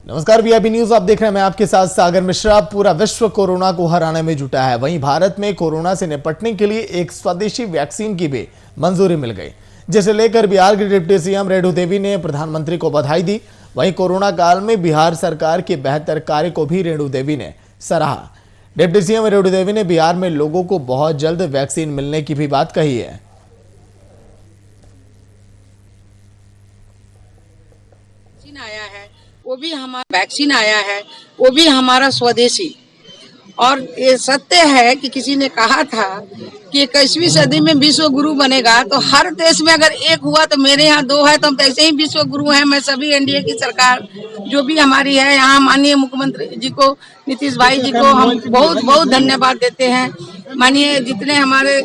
नमस्कार, VIP news आप देख रहे हैं। मैं आपके साथ सागर मिश्रा। पूरा विश्व कोरोना को हराने में जुटा है। वहीं भारत में कोरोना से निपटने के लिए एक स्वदेशी वैक्सीन की भी मंजूरी मिल गई, जिसे लेकर बिहार के डिप्टी सीएम रेणु देवी ने प्रधानमंत्री को बधाई दी। वहीं कोरोना काल में बिहार सरकार के बेहतर कार्य को भी रेणु देवी ने सराहा। डिप्टी सीएम रेणु देवी ने बिहार में लोगों को बहुत जल्द वैक्सीन मिलने की भी बात कही है। आया है वो भी हमारा वैक्सीन आया है, वो भी हमारा स्वदेशी। और ये सत्य है कि किसी ने कहा था कि 21वीं सदी में विश्व गुरु बनेगा, तो हर देश में अगर एक हुआ तो मेरे यहाँ दो है, तो हम ऐसे ही विश्व गुरु हैं। मैं सभी एनडीए की सरकार जो भी हमारी है, यहाँ माननीय मुख्यमंत्री जी को, नीतीश भाई जी को हम बहुत बहुत धन्यवाद देते हैं। माननीय जितने हमारे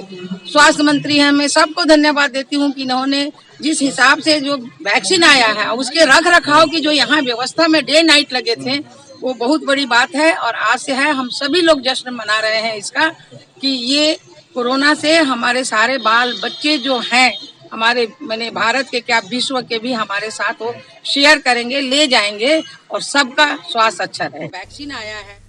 स्वास्थ्य मंत्री हैं, मैं सबको धन्यवाद देती हूँ कि इन्होंने जिस हिसाब से जो वैक्सीन आया है, उसके रख रखाव की जो यहाँ व्यवस्था में डे नाइट लगे थे, वो बहुत बड़ी बात है। और आज से है, हम सभी लोग जश्न मना रहे हैं इसका, कि ये कोरोना से हमारे सारे बाल बच्चे जो हैं हमारे, मैंने भारत के क्या विश्व के भी हमारे साथ वो शेयर करेंगे, ले जाएंगे और सबका स्वास्थ्य अच्छा रहे। वैक्सीन आया है।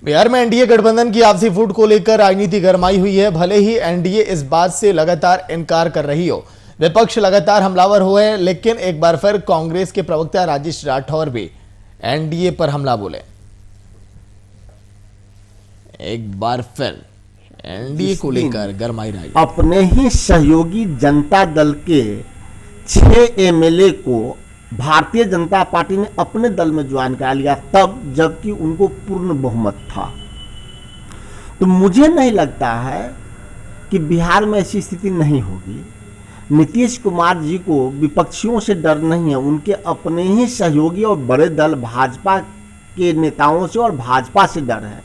बिहार में एनडीए गठबंधन की आपसी फूट को लेकर राजनीति गरमाई हुई है। भले ही एनडीए इस बात से लगातार इनकार कर रही हो, विपक्ष लगातार हमलावर हुए, लेकिन एक बार फिर कांग्रेस के प्रवक्ता राजेश राठौर भी एनडीए पर हमला बोले। एक बार फिर एनडीए को लेकर गरमाई रही। अपने ही सहयोगी जनता दल के 6 एमएलए को भारतीय जनता पार्टी ने अपने दल में ज्वाइन करा लिया, तब जबकि उनको पूर्ण बहुमत था। तो मुझे नहीं लगता है कि बिहार में ऐसी स्थिति नहीं होगी। नीतीश कुमार जी को विपक्षियों से डर नहीं है, उनके अपने ही सहयोगी और बड़े दल भाजपा के नेताओं से और भाजपा से डर है।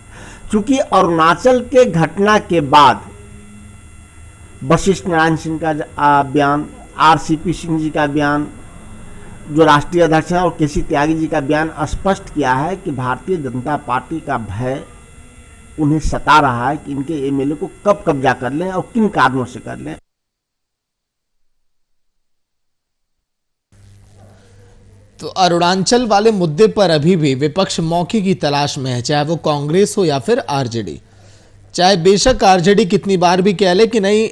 क्योंकि अरुणाचल के घटना के बाद वशिष्ठ नारायण सिंह का बयान, आरसीपी सिंह जी का बयान, जो राष्ट्रीय अध्यक्ष हैं, और केसी त्यागी जी का बयान स्पष्ट किया है कि भारतीय जनता पार्टी का भय उन्हें सता रहा है कि इनके एमएलए को कब कब्जा कर लें और किन कारणों से कर लें। तो अरुणाचल वाले मुद्दे पर अभी भी विपक्ष मौके की तलाश में है, चाहे वो कांग्रेस हो या फिर आरजेडी। चाहे बेशक आरजेडी कितनी बार भी कह ले कि नहीं,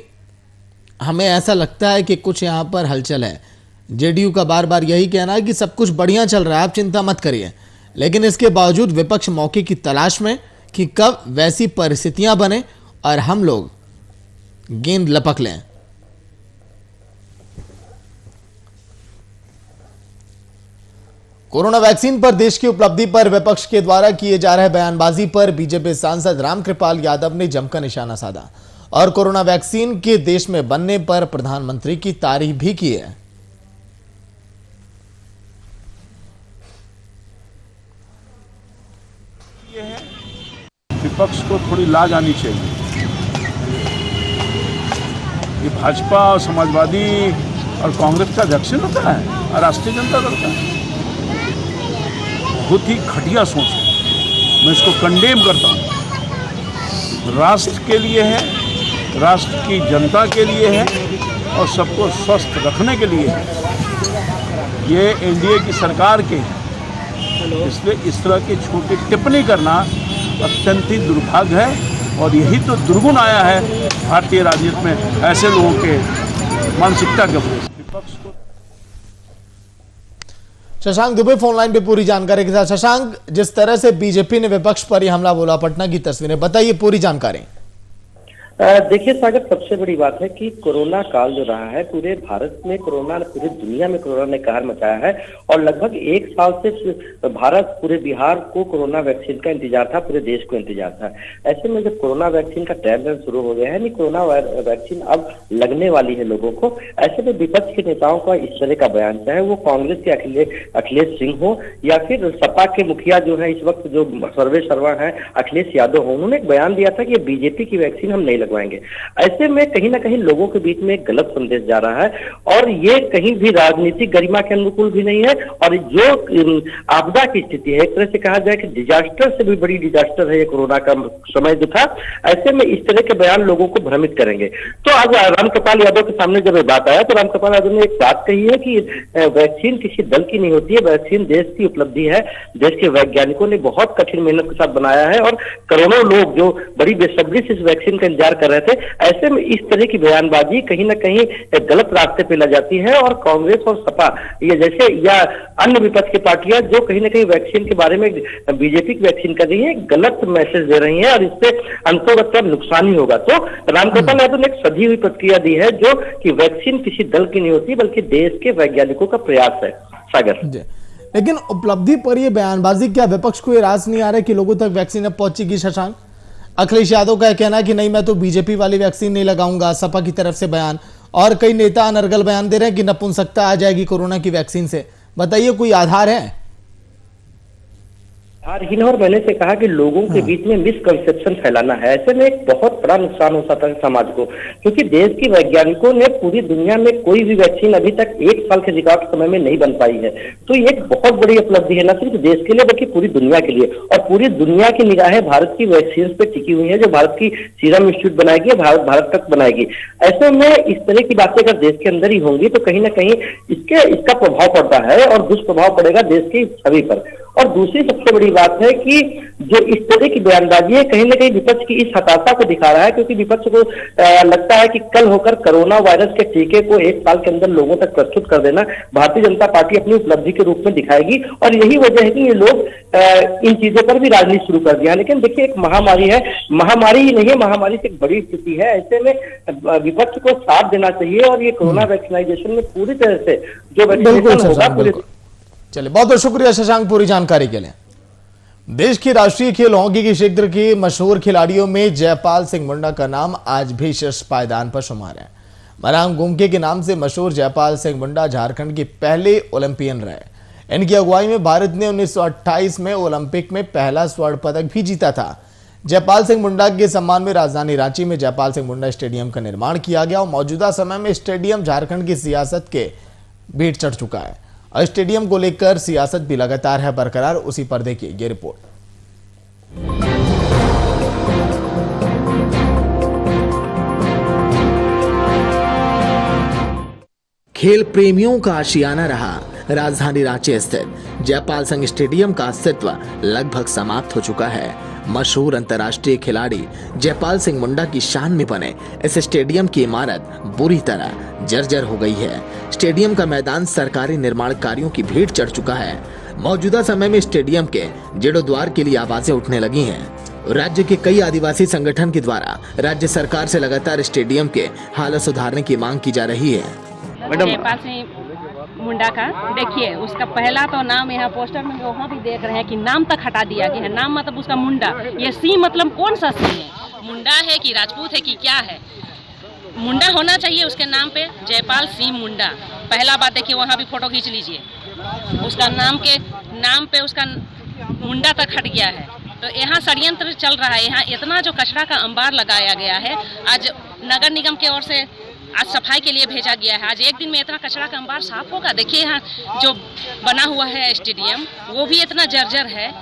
हमें ऐसा लगता है कि कुछ यहां पर हलचल है। जेडीयू का बार बार यही कहना है कि सब कुछ बढ़िया चल रहा है, आप चिंता मत करिए। लेकिन इसके बावजूद विपक्ष मौके की तलाश में कि कब वैसी परिस्थितियां बने और हम लोग गेंद लपक लें। कोरोना वैक्सीन पर देश की उपलब्धि पर विपक्ष के द्वारा किए जा रहे बयानबाजी पर बीजेपी सांसद रामकृपाल यादव ने जमकर निशाना साधा और कोरोना वैक्सीन के देश में बनने पर प्रधानमंत्री की तारीफ भी की है। विपक्ष को थोड़ी लाज आनी चाहिए। ये भाजपा और समाजवादी और कांग्रेस का वैक्सीन होता है और राष्ट्रीय जनता दल का, बहुत ही घटिया सोच है। मैं इसको कंडेम करता हूँ। राष्ट्र के लिए है, राष्ट्र की जनता के लिए है और सबको स्वस्थ रखने के लिए है। ये एनडीए की सरकार के, इसलिए इस तरह की छोटी टिप्पणी करना अत्यंत ही दुर्भाग्य है। और यही तो दुर्गुण आया है भारतीय राजनीति में, ऐसे लोगों के मानसिकता के वजह से विपक्ष को। शशांक दुबे फोन लाइन पे पूरी जानकारी के साथ। शशांक, जिस तरह से बीजेपी ने विपक्ष पर यह हमला बोला, पटना की तस्वीरें बताइए, पूरी जानकारी। देखिए सागर, सबसे बड़ी बात है कि कोरोना काल जो रहा है, पूरे भारत में कोरोना, पूरी दुनिया में कोरोना ने कहर मचाया है। और लगभग 1 साल से भारत, पूरे बिहार को कोरोना वैक्सीन का इंतजार था, पूरे देश को इंतजार था। ऐसे में जब कोरोना वैक्सीन का ट्रायल रन शुरू हो गया है, नहीं कोरोना वैक्सीन अब लगने वाली है लोगों को, ऐसे में विपक्ष के नेताओं का इस तरह का बयान, चाहे वो कांग्रेस के अखिलेश सिंह हो या फिर सपा के मुखिया जो है इस वक्त, जो सर्वे सर्वा है, अखिलेश यादव हो, उन्होंने एक बयान दिया था कि बीजेपी की वैक्सीन हम नहीं लगवाएंगे। ऐसे में कहीं ना कहीं लोगों के बीच में एक गलत संदेश जा रहा है और ये कहीं भी राजनीतिक गरिमा के अनुकूल भी नहीं है। और जो आपदा की स्थिति है, एक तरह से कहा जाए कि डिजास्टर से भी बड़ी डिजास्टर है ये कोरोना का समय जो था। ऐसे में इस तरह के बयान लोगों को भ्रमित करेंगे। तो आज रामकृपाल यादव के सामने जब ये बात आया तो रामकृपाल यादव ने एक बात कही है कि वैक्सीन किसी दल की नहीं होती है, वैक्सीन देश की उपलब्धि है। देश के वैज्ञानिकों ने बहुत कठिन मेहनत के साथ बनाया है और करोड़ों लोग जो बड़ी बेसब्री से इस वैक्सीन का इंतजार कर रहे थे। ऐसे में इस तरह की बयानबाजी कहीं ना कहीं गलत रास्ते पे ला जाती है और कांग्रेस और सपा ये जैसे या अन्य विपक्ष की पार्टियां जो कहीं ना कहीं वैक्सीन के बारे में बीजेपी की वैक्सीन कर रही है, गलत मैसेज दे रही है और इससे अंतोगत नुकसान ही होगा। तो रामकृपाल यादव ने एक सधी हुई प्रतिक्रिया दी है जो कि वैक्सीन किसी दल की नहीं होती बल्कि देश के वैज्ञानिकों का प्रयास है। सागर, लेकिन उपलब्धि पर यह बयानबाजी, क्या विपक्ष को ये राज नहीं आ रहा है कि लोगों तक वैक्सीन अब पहुंचेगी? शशांक, अखिलेश यादव का कहना है कि नहीं, मैं तो बीजेपी वाली वैक्सीन नहीं लगाऊंगा। सपा की तरफ से बयान और कई नेता अनर्गल बयान दे रहे हैं कि नपुंसकता आ जाएगी कोरोना की वैक्सीन से। बताइए, कोई आधार है? और मैंने से कहा कि लोगों के बीच में मिसकंसेप्शन फैलाना है। ऐसे में एक बहुत बड़ा नुकसान हो सकता है समाज को, क्योंकि देश के वैज्ञानिकों ने पूरी दुनिया में कोई भी वैक्सीन अभी तक 1 साल के रिकॉर्ड समय में नहीं बन पाई है। तो ये एक बहुत बड़ी उपलब्धि है, न सिर्फ देश के लिए बल्कि पूरी दुनिया के लिए। और पूरी दुनिया की निगाहें भारत की वैक्सीन पे टिकी हुई है जो भारत की सीरम इंस्टीट्यूट बनाएगी, भारत तक बनाएगी। ऐसे में इस तरह की बातें अगर देश के अंदर ही होंगी तो कहीं ना कहीं इसका प्रभाव पड़ता है और दुष्प्रभाव पड़ेगा देश की छवि पर। और दूसरी सबसे बड़ी बात है कि जो इस तरह की बयानबाजी है कहीं ना कहीं विपक्ष की इस हताशा को दिखा रहा है, क्योंकि विपक्ष को लगता है कि कल होकर कोरोना वायरस के टीके को 1 साल के अंदर लोगों तक प्रस्तुत कर देना भारतीय जनता पार्टी अपनी उपलब्धि के रूप में दिखाएगी। और यही वजह है कि ये लोग इन चीजों पर भी राजनीति शुरू कर दिया। लेकिन देखिए, एक महामारी है, महामारी ही नहीं है, महामारी से एक बड़ी स्थिति है। ऐसे में विपक्ष को साथ देना चाहिए और ये कोरोना वैक्सीनाइजेशन में पूरी तरह से जो वैक्सीनेशन होगा। चलिए, बहुत बहुत शुक्रिया शशांक पूरी जानकारी के लिए। देश की राष्ट्रीय खेल हॉकी के क्षेत्र के मशहूर खिलाड़ियों में जयपाल सिंह मुंडा का नाम आज भी शीर्ष पायदान पर शुमार है। मरांग गुमके के नाम से मशहूर जयपाल सिंह मुंडा झारखंड के पहले ओलंपियन रहे। इनकी अगुवाई में भारत ने 1928 में ओलंपिक में पहला स्वर्ण पदक भी जीता था। जयपाल सिंह मुंडा के सम्मान में राजधानी रांची में जयपाल सिंह मुंडा स्टेडियम का निर्माण किया गया और मौजूदा समय में स्टेडियम झारखंड की सियासत के भेंट चढ़ चुका है और स्टेडियम को लेकर सियासत भी लगातार है बरकरार। उसी पर देखिए ये रिपोर्ट। खेल प्रेमियों का आशियाना रहा राजधानी रांची स्थित जयपाल सिंह स्टेडियम का अस्तित्व लगभग समाप्त हो चुका है। मशहूर अंतर्राष्ट्रीय खिलाड़ी जयपाल सिंह मुंडा की शान में बने इस स्टेडियम की इमारत बुरी तरह जर्जर हो गई है। स्टेडियम का मैदान सरकारी निर्माण कार्यों की भेंट चढ़ चुका है। मौजूदा समय में स्टेडियम के जीर्णोद्धार के लिए आवाजें उठने लगी हैं। राज्य के कई आदिवासी संगठन के द्वारा राज्य सरकार से लगातार स्टेडियम के हालत सुधारने की मांग की जा रही है। जयपाल सिंह मुंडा का देखिए, उसका पहला तो नाम यहाँ पोस्टर में वहाँ भी देख रहे हैं कि नाम तक हटा दिया गया है। नाम मतलब उसका मुंडा, ये सी मतलब कौन सा सी है? मुंडा है कि राजपूत है कि क्या है? मुंडा होना चाहिए उसके नाम पे, जयपाल सिंह मुंडा। पहला बात देखिए, वहाँ भी फोटो खींच लीजिए, उसका नाम के नाम पे उसका मुंडा तक हट गया है। तो यहाँ षड्यंत्र चल रहा है। यहाँ इतना जो कचरा का अंबार लगाया गया है, आज नगर निगम की ओर से आज सफाई के लिए भेजा गया है। आज एक दिन में इतना कचरा का अंबार साफ होगा? देखिए, यहाँ जो बना हुआ है स्टेडियम वो भी इतना जर्जर है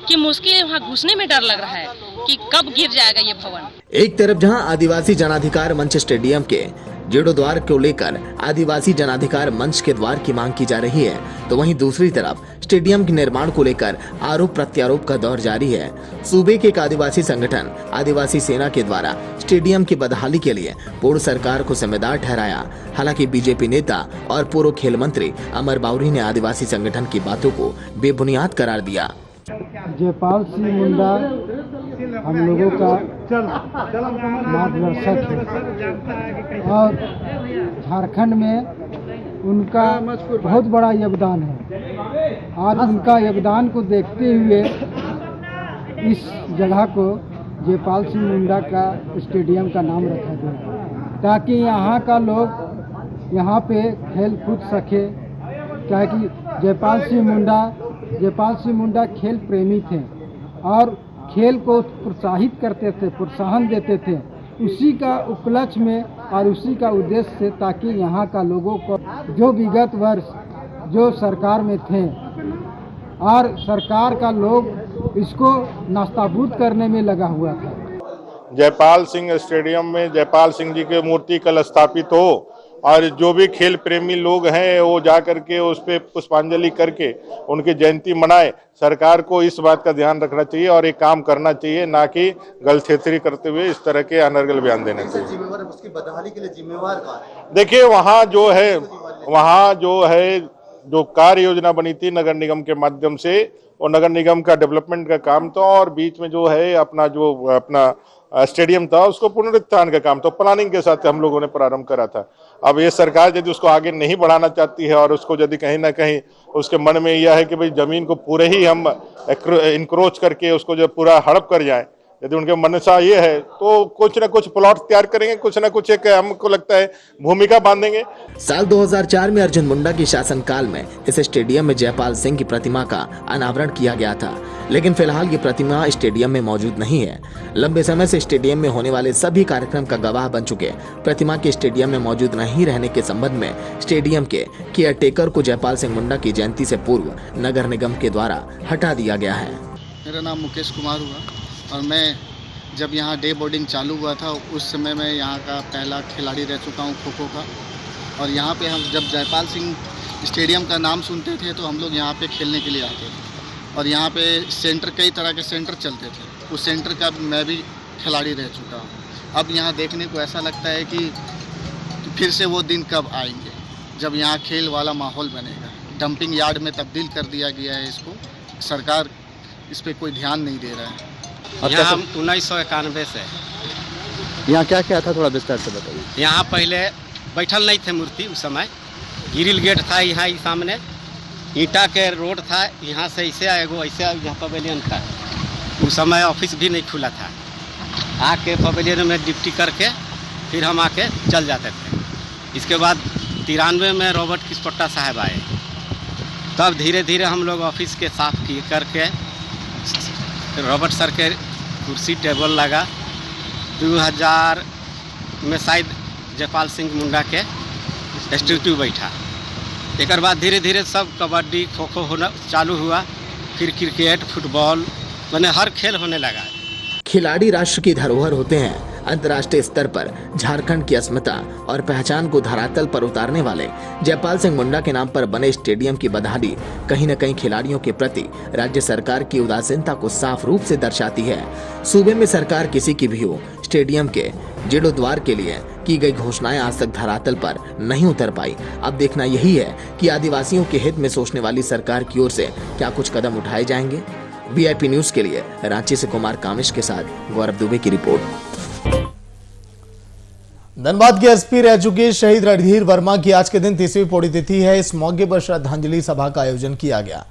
कि मुश्किल वहाँ घुसने में डर लग रहा है कि कब गिर जाएगा ये भवन। एक तरफ जहां आदिवासी जनाधिकार मंच स्टेडियम के जीर्णोद्धार को लेकर आदिवासी जनाधिकार मंच के द्वार की मांग की जा रही है, तो वहीं दूसरी तरफ स्टेडियम के निर्माण को लेकर आरोप प्रत्यारोप का दौर जारी है। सूबे के एक आदिवासी संगठन आदिवासी सेना के द्वारा स्टेडियम की बदहाली के लिए पूर्व सरकार को जिम्मेदार ठहराया। हालांकि बीजेपी नेता और पूर्व खेल मंत्री अमर बावरी ने आदिवासी संगठन की बातों को बेबुनियाद करार दिया। जयपाल सिंह मुंडा हम लोगों का मार्गदर्शक है और झारखंड में उनका बहुत बड़ा योगदान है। और उनका योगदान को देखते हुए इस जगह को जयपाल सिंह मुंडा का स्टेडियम का नाम रखा गया, ताकि यहाँ का लोग यहाँ पे खेल कूद सके। क्या कि जयपाल सिंह मुंडा खेल प्रेमी थे और खेल को प्रोत्साहित करते थे, प्रोत्साहन देते थे। उसी का उपलक्ष्य में और उसी का उद्देश्य से, ताकि यहाँ का लोगों को जो विगत वर्ष जो सरकार में थे और सरकार का लोग इसको नास्ताबूद करने में लगा हुआ था। जयपाल सिंह स्टेडियम में जयपाल सिंह जी की मूर्ति कल स्थापित हो और जो भी खेल प्रेमी लोग हैं वो जा करके उस पर पुष्पांजलि करके उनकी जयंती मनाए। सरकार को इस बात का ध्यान रखना चाहिए और एक काम करना चाहिए, ना कि गलथेथरी करते हुए इस तरह के अनर्गल बयान देने चाहिए। उसकी बदहाली के लिए जिम्मेवार कौन है? देखिए वहाँ जो है जो कार्य योजना बनी थी नगर निगम के माध्यम से, और नगर निगम का डेवलपमेंट का काम था और बीच में जो है अपना स्टेडियम था उसको पुनरुत्थान का काम तो प्लानिंग के साथ हम लोगों ने प्रारंभ करा था। अब ये सरकार यदि उसको आगे नहीं बढ़ाना चाहती है और उसको यदि कहीं ना कहीं उसके मन में यह है कि भाई जमीन को पूरे ही हम इंक्रोच करके उसको जो पूरा हड़प कर जाए, यदि उनके मनसा ये है तो कुछ ना कुछ प्लॉट तैयार करेंगे, कुछ ना कुछ एक हमको लगता है भूमिका बांधेंगे। साल 2004 में अर्जुन मुंडा की शासनकाल में इस स्टेडियम में जयपाल सिंह की प्रतिमा का अनावरण किया गया था, लेकिन फिलहाल ये प्रतिमा स्टेडियम में मौजूद नहीं है। लंबे समय से स्टेडियम में होने वाले सभी कार्यक्रम का गवाह बन चुके प्रतिमा के स्टेडियम में मौजूद नहीं रहने के संबंध में स्टेडियम के केयरटेकर को जयपाल सिंह मुंडा की जयंती से पूर्व नगर निगम के द्वारा हटा दिया गया है। मेरा नाम मुकेश कुमार हुआ और मैं जब यहाँ डे बोर्डिंग चालू हुआ था उस समय मैं यहाँ का पहला खिलाड़ी रह चुका हूँ खो खो का। और यहाँ पे हम जब जयपाल सिंह स्टेडियम का नाम सुनते थे तो हम लोग यहाँ पे खेलने के लिए आते थे और यहाँ पे सेंटर कई तरह के सेंटर चलते थे। उस सेंटर का मैं भी खिलाड़ी रह चुका हूँ। अब यहाँ देखने को ऐसा लगता है कि फिर से वो दिन कब आएंगे जब यहाँ खेल वाला माहौल बनेगा। डंपिंग यार्ड में तब्दील कर दिया गया है इसको, सरकार इस पर कोई ध्यान नहीं दे रहा है। यहाँ 1991 से यहाँ क्या क्या था, थोड़ा विस्तार से बताइए। यहाँ पहले बैठल नहीं थे मूर्ति, उस समय ग्रिल गेट था यहाँ ही सामने, ईंटा के रोड था, यहाँ से ऐसे ऐसे यहाँ पवेलियन था। उस समय ऑफिस भी नहीं खुला था। आके पवेलियन में ड्यूटी करके फिर हम आके चल जाते थे। इसके बाद 93 में रॉबर्ट किस्पोट्टा साहब आए, तब धीरे धीरे हम लोग ऑफिस के साफ किए करके रॉबर्ट सर के कुर्सी टेबल लगा। 2000 में शायद जयपाल सिंह मुंडा के स्टैट्यू बैठा। एक बाद धीरे धीरे सब कबड्डी खो खो होना चालू हुआ, फिर क्रिकेट फुटबॉल मैंने हर खेल होने लगा। खिलाड़ी राष्ट्र की धरोहर होते हैं। अंतर्राष्ट्रीय स्तर पर झारखंड की अस्मिता और पहचान को धरातल पर उतारने वाले जयपाल सिंह मुंडा के नाम पर बने स्टेडियम की बदहाली कहीं न कहीं खिलाड़ियों के प्रति राज्य सरकार की उदासीनता को साफ रूप से दर्शाती है। सूबे में सरकार किसी की भी हो, स्टेडियम के जीर्णोद्धार के लिए की गई घोषणाएं आज तक धरातल पर नहीं उतर पाई। अब देखना यही है कि आदिवासियों के हित में सोचने वाली सरकार की ओर से क्या कुछ कदम उठाए जाएंगे। VIP न्यूज के लिए रांची से कुमार कामिश के साथ गौरव दुबे की रिपोर्ट। धनबाद के SP रह चुके शहीद रणधीर वर्मा की आज के दिन 30वीं पुण्यतिथि है। इस मौके पर श्रद्धांजलि सभा का आयोजन किया गया।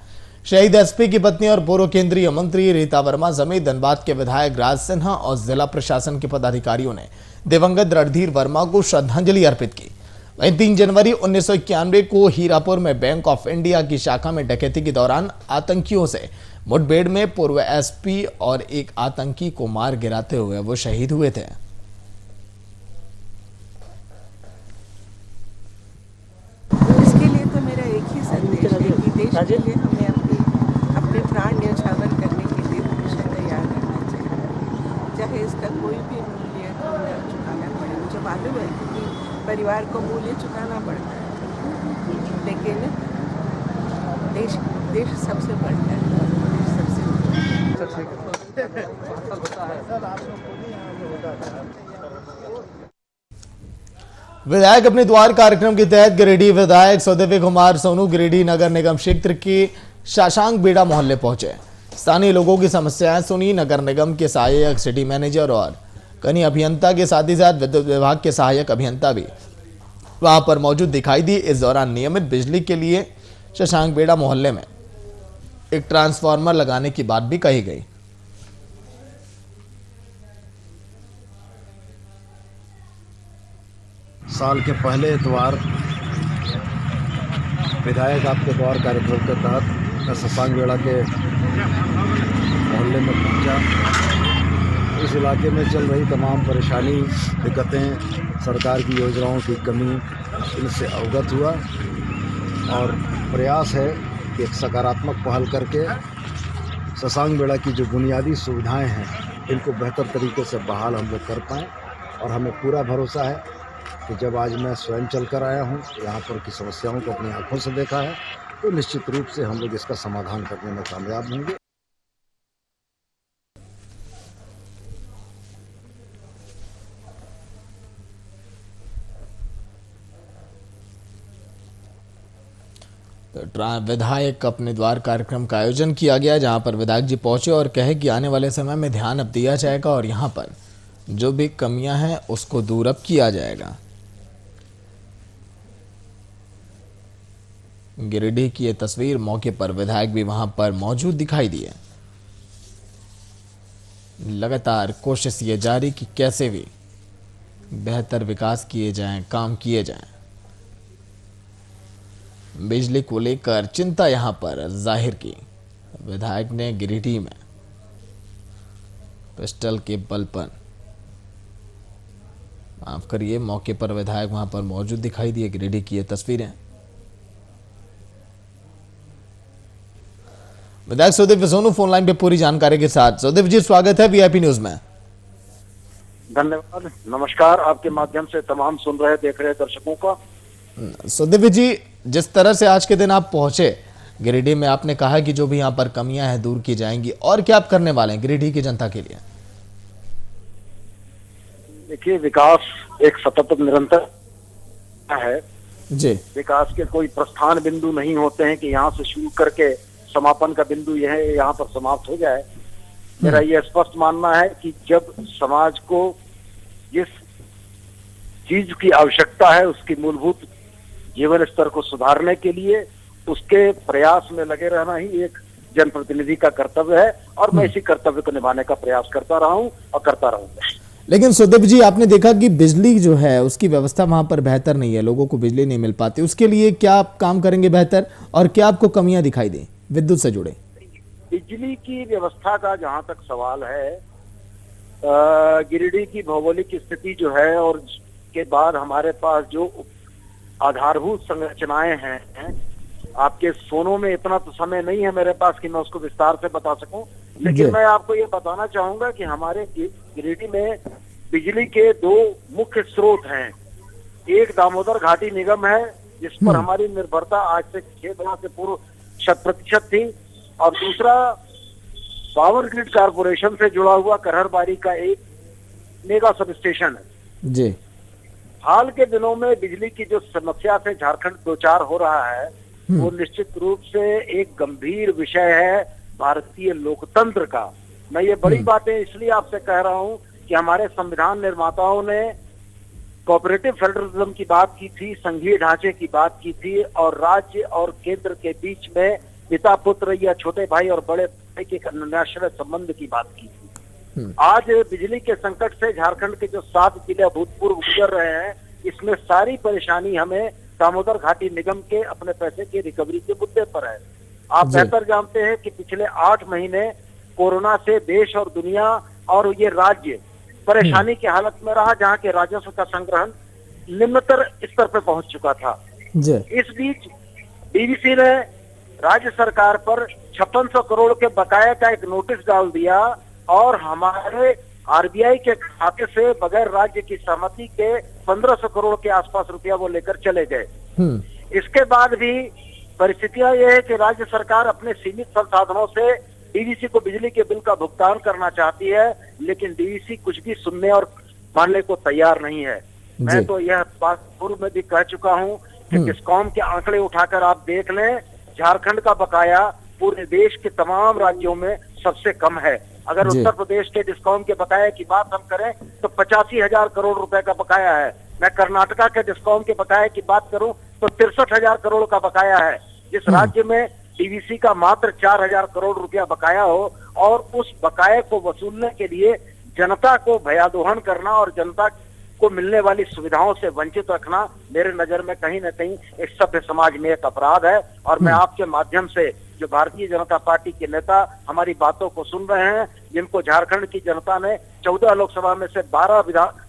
शहीद SP की पत्नी और पूर्व केंद्रीय मंत्री रीता वर्मा समेत धनबाद के विधायक राज सिन्हा और जिला प्रशासन के पदाधिकारियों ने दिवंगत रणधीर वर्मा को श्रद्धांजलि अर्पित की। वहीं 3 जनवरी 1991 को हीरापुर में बैंक ऑफ इंडिया की शाखा में डकैती के दौरान आतंकियों से मुठभेड़ में पूर्व SP और एक आतंकी को मार गिराते हुए वो शहीद हुए थे। इसके लिए तो मेरा एक ही संदेश है कि देश के लिए हमें अपने प्राण न्यौछावर करने के लिए हमेशा तैयार रहना चाहिए, चाहे इसका कोई भी मूल्य चुकाना पड़े। मुझे मालूम है कि परिवार को मूल्य चुकाना पड़ता है, लेकिन देश सबसे बढ़ता है। विधायक अपने द्वार कार्यक्रम के तहत गिरिडीह विधायक सौदेवी कुमार सोनू गिरिडीह नगर निगम क्षेत्र के शशांक बेड़ा मोहल्ले पहुंचे। स्थानीय लोगों की समस्याएं सुनी। नगर निगम के सहायक सिटी मैनेजर और कनी अभियंता के साथ ही साथ विद्युत विभाग के सहायक अभियंता भी वहां पर मौजूद दिखाई दिए। इस दौरान नियमित बिजली के लिए शशांक बेड़ा मोहल्ले में एक ट्रांसफार्मर लगाने की बात भी कही गई। साल के पहले इतवार विधायक आपके द्वार कार्यक्रम के तहत शशांक बेड़ा के मोहल्ले में पहुंचा। इस इलाके में चल रही तमाम परेशानी, दिक्कतें, सरकार की योजनाओं की कमी, इनसे अवगत हुआ और प्रयास है कि एक सकारात्मक पहल करके शशांक बेड़ा की जो बुनियादी सुविधाएं हैं इनको बेहतर तरीके से बहाल हम लोग कर पाएँ। और हमें पूरा भरोसा है कि जब आज मैं स्वयं चल कर आया हूँ, यहाँ पर की समस्याओं को अपनी आंखों से देखा है, तो निश्चित रूप से हम लोग इसका समाधान करने में कामयाब होंगे। तो विधायक अपने द्वार कार्यक्रम का आयोजन किया गया, जहां पर विधायक जी पहुंचे और कहे कि आने वाले समय में ध्यान अब दिया जाएगा और यहां पर जो भी कमियां हैं उसको दूर अब किया जाएगा। गिरिडीह की ये तस्वीर, मौके पर विधायक भी वहां पर मौजूद दिखाई दिए। लगातार कोशिश ये जारी कि कैसे भी बेहतर विकास किए जाएं, काम किए जाएं। बिजली को लेकर चिंता यहां पर जाहिर की विधायक ने गिरिडीह में पिस्टल के बल पर, माफ करिए, मौके पर विधायक वहां पर मौजूद दिखाई दिए। गिरिडीह की ये तस्वीरें, विधायक सुदेव सोनू फोन लाइन पे पूरी जानकारी के साथ। सुदेव जी, स्वागत है वीआईपी न्यूज में। धन्यवाद, नमस्कार आपके माध्यम से तमाम सुन रहे देख रहे दर्शकों का। सुदेव जी, जिस तरह से आज के दिन आप पहुंचे गिरिडीह में, आपने कहा कि जो भी यहाँ पर कमियां हैं दूर की जाएंगी, और क्या आप करने वाले हैं गिरिडीह की जनता के लिए? देखिए, विकास एक सतत निरंतर है जी। विकास के कोई प्रस्थान बिंदु नहीं होते हैं कि यहाँ से शुरू करके समापन का बिंदु यह है यहाँ पर समाप्त हो जाए। मेरा यह स्पष्ट मानना है कि जब समाज को जिस चीज की आवश्यकता है, उसकी मूलभूत जीवन स्तर को सुधारने के लिए उसके प्रयास में लगे रहना ही एक जनप्रतिनिधि का कर्तव्य है, और मैं इसी कर्तव्य को निभाने का प्रयास करता रहा हूं और करता रहूंगा। लेकिन सुदेव जी, आपने देखा कि बिजली जो है उसकी व्यवस्था वहां पर बेहतर नहीं है, लोगों को बिजली नहीं मिल पाती। उसके लिए क्या आप काम करेंगे बेहतर, और क्या आपको कमियां दिखाई दें विद्युत से जुड़े? बिजली की व्यवस्था का जहां तक सवाल है, गिरिडीह की भौगोलिक स्थिति जो है और के बाद हमारे पास जो आधारभूत संरचनाएं हैं, आपके सोनों में इतना तो समय नहीं है मेरे पास कि मैं उसको विस्तार से बता सकूं, लेकिन मैं आपको ये बताना चाहूंगा कि हमारे गिरिडीह में बिजली के दो मुख्य स्रोत हैं। एक दामोदर घाटी निगम है, जिस पर हमारी निर्भरता आज से 6 दिनों से पूर्व 100% थी, और दूसरा पावर ग्रिड कारपोरेशन से जुड़ा हुआ करहरबारी का एक मेगा सब स्टेशन है जी। हाल के दिनों में बिजली की जो समस्या से झारखंड दो चार हो रहा है, वो निश्चित रूप से एक गंभीर विषय है भारतीय लोकतंत्र का। मैं ये बड़ी बातें इसलिए आपसे कह रहा हूं कि हमारे संविधान निर्माताओं ने कोऑपरेटिव फेडरलिज्म की बात की थी, संघीय ढांचे की बात की थी, और राज्य और केंद्र के बीच में पिता पुत्र या छोटे भाई और बड़े भाई के अन्योन्याश्रय संबंध की बात की थी। आज बिजली के संकट से झारखंड के जो 7 जिले अभूतपूर्व गुजर रहे हैं, इसमें सारी परेशानी हमें दामोदर घाटी निगम के अपने पैसे की रिकवरी के मुद्दे पर है। आप बेहतर जानते हैं कि पिछले 8 महीने कोरोना से देश और दुनिया और ये राज्य परेशानी की हालत में रहा, जहां के राजस्व का संग्रहण निम्नतर स्तर पर पहुंच चुका था। इस बीच डीवीसी ने राज्य सरकार पर 5600 करोड़ के बकाया का एक नोटिस डाल दिया, और हमारे आरबीआई के खाते से बगैर राज्य की सहमति के 1500 करोड़ के आसपास रुपया वो लेकर चले गए। इसके बाद भी परिस्थितियां ये है कि राज्य सरकार अपने सीमित संसाधनों से डीवीसी को बिजली के बिल का भुगतान करना चाहती है, लेकिन डीवीसी कुछ भी सुनने और मानने को तैयार नहीं है। मैं तो यह बात पूर्व में भी कह चुका हूं कि डिस्कॉम के आंकड़े उठाकर आप देख लें, झारखंड का बकाया पूरे देश के तमाम राज्यों में सबसे कम है। अगर उत्तर प्रदेश के डिस्कॉम के बकाया की बात हम करें तो 85,000 करोड़ रुपए का बकाया है। मैं कर्नाटका के डिस्कॉम के बकाया की बात करूं तो 63,000 करोड़ का बकाया है। जिस राज्य में डीवीसी का मात्र 4,000 करोड़ रुपया बकाया हो, और उस बकाये को वसूलने के लिए जनता को भयादोहन करना और जनता को मिलने वाली सुविधाओं से वंचित रखना मेरे नजर में कहीं न कहीं एक सभ्य समाज में एक अपराध है। और मैं आपके माध्यम से जो भारतीय जनता पार्टी के नेता हमारी बातों को सुन रहे हैं, जिनको झारखंड की जनता ने 14 लोकसभा में से 12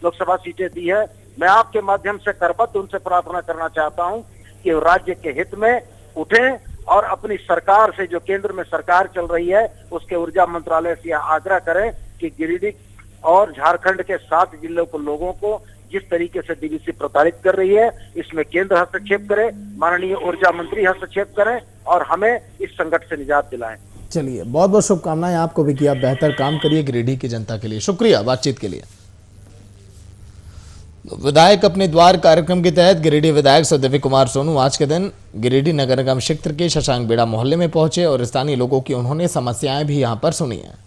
लोकसभा सीटें दी है, मैं आपके माध्यम से करबद्ध उनसे प्रार्थना करना चाहता हूं कि राज्य के हित में उठें और अपनी सरकार से, जो केंद्र में सरकार चल रही है, उसके ऊर्जा मंत्रालय से आग्रह करें कि गिरिडीह और झारखंड के 7 जिलों को, लोगों को जिस तरीके से डीवीसी प्रताड़ित कर रही है, इसमें केंद्र हस्तक्षेप करे, माननीय ऊर्जा मंत्री हस्तक्षेप करें और हमें इस संकट से निजात दिलाएं। चलिए, बहुत बहुत शुभकामनाएं आपको भी कि आप बेहतर काम करिए गिरिडीह की जनता के लिए। शुक्रिया बातचीत के लिए। विधायक अपने द्वार कार्यक्रम के तहत गिरिडीह विधायक सुदिव्य कुमार सोनू आज के दिन गिरिडीह नगर निगम क्षेत्र के शशांक बेड़ा मोहल्ले में पहुंचे और स्थानीय लोगों की उन्होंने समस्याएं भी यहां पर सुनी हैं।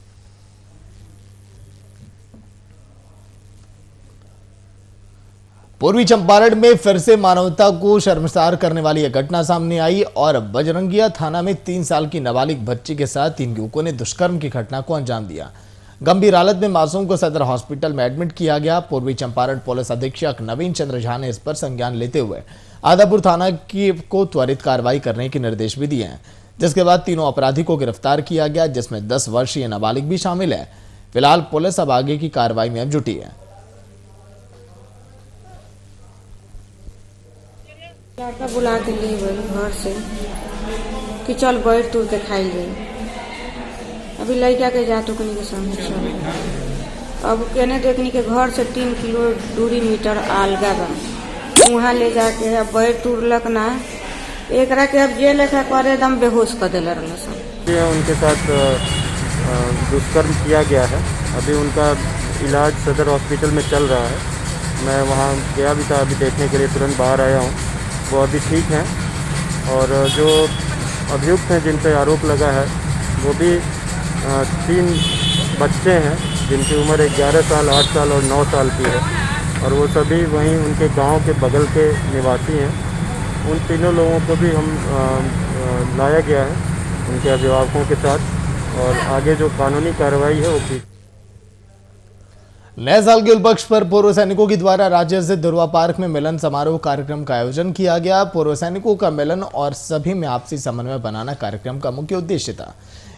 पूर्वी चंपारण में फिर से मानवता को शर्मसार करने वाली यह घटना सामने आई और बजरंगिया थाना में 3 साल की नाबालिग बच्ची के साथ 3 युवकों ने दुष्कर्म की घटना को अंजाम दिया। गंभीर हालत में मासूम को सदर हॉस्पिटल में एडमिट किया गया। पूर्वी चंपारण पुलिस अधीक्षक नवीन चंद्र झा ने इस पर संज्ञान लेते हुए आदापुर थाना को त्वरित कार्रवाई करने के निर्देश भी दिए हैं, जिसके बाद तीनों अपराधी को गिरफ्तार किया गया, जिसमें 10 वर्षीय नाबालिग भी शामिल है। फिलहाल पुलिस अब आगे की कार्रवाई में जुटी है। लड़का बुला के लिए घर से कि चल बैठ तू के खाई गई। अभी लड़का के जातो कनी के सामने चल, अब कहने देखनी के घर से 3 किलो दूरी मीटर आलगा बा, वहाँ ले जाके अब बैठ तुरलक ना, एकरा के अब जे लेखा करे एकदम बेहोश कर दिल रहा। उनके साथ दुष्कर्म किया गया है। अभी उनका इलाज सदर हॉस्पिटल में चल रहा है। मैं वहाँ गया भी था अभी देखने के लिए, तुरंत बाहर आया हूँ। वो अभी ठीक हैं और जो अभियुक्त हैं जिन पर आरोप लगा है वो भी 3 बच्चे हैं जिनकी उम्र 11 साल, 8 साल और 9 साल की है और वो सभी वहीं उनके गांव के बगल के निवासी हैं। उन तीनों लोगों को भी हम लाया गया है उनके अभिभावकों के साथ और आगे जो कानूनी कार्रवाई है वो की। नए साल के उपलक्ष्य पर पूर्व सैनिकों के द्वारा राज्य स्थित दुर्वा पार्क में मिलन समारोह कार्यक्रम का आयोजन किया गया। पूर्व सैनिकों का मिलन और सभी में आपसी समन्वय बनाना कार्यक्रम का मुख्य उद्देश्य था।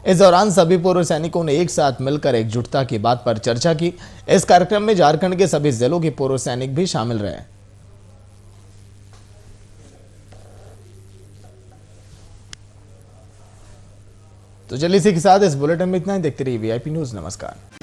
इस दौरान सभी पूर्व सैनिकों ने एक साथ मिलकर एकजुटता की बात पर चर्चा की। इस कार्यक्रम में झारखंड के सभी जिलों के पूर्व सैनिक भी शामिल रहे। तो चलिए इसी के साथ इस बुलेटिन में इतना ही। देखते रहिए VIP न्यूज। नमस्कार।